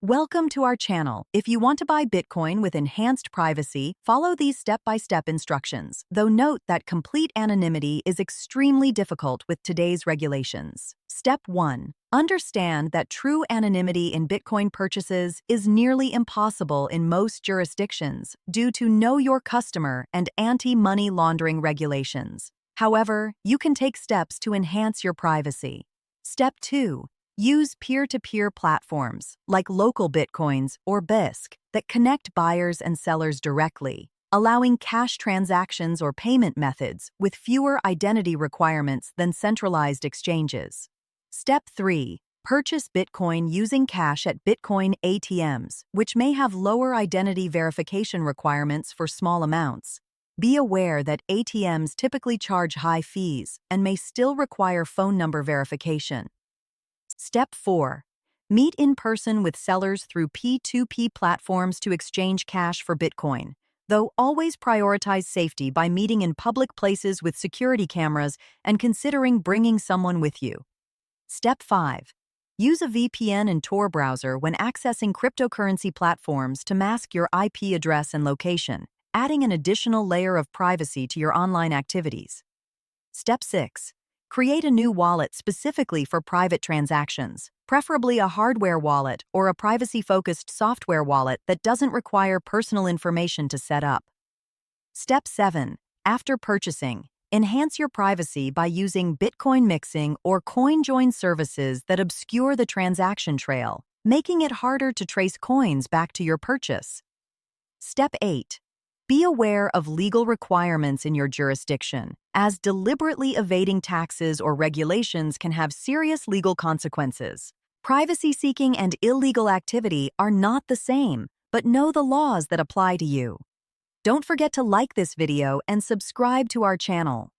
Welcome to our channel. If you want to buy Bitcoin with enhanced privacy, follow these step-by-step instructions, though note that complete anonymity is extremely difficult with today's regulations. Step 1. Understand that true anonymity in Bitcoin purchases is nearly impossible in most jurisdictions due to Know Your Customer and anti-money laundering regulations. However, you can take steps to enhance your privacy. Step 2. Use peer-to-peer platforms like Local Bitcoins or BISC that connect buyers and sellers directly, allowing cash transactions or payment methods with fewer identity requirements than centralized exchanges. Step 3. Purchase Bitcoin using cash at Bitcoin ATMs, which may have lower identity verification requirements for small amounts. Be aware that ATMs typically charge high fees and may still require phone number verification. Step 4. Meet in person with sellers through P2P platforms to exchange cash for Bitcoin, though always prioritize safety by meeting in public places with security cameras and considering bringing someone with you. Step 5. Use a VPN and Tor browser when accessing cryptocurrency platforms to mask your IP address and location, adding an additional layer of privacy to your online activities. Step 6. Create a new wallet specifically for private transactions, preferably a hardware wallet or a privacy-focused software wallet that doesn't require personal information to set up. Step 7. After purchasing, enhance your privacy by using Bitcoin mixing or coin join services that obscure the transaction trail, making it harder to trace coins back to your purchase. Step 8. Be aware of legal requirements in your jurisdiction, as deliberately evading taxes or regulations can have serious legal consequences. Privacy-seeking and illegal activity are not the same, but know the laws that apply to you. Don't forget to like this video and subscribe to our channel.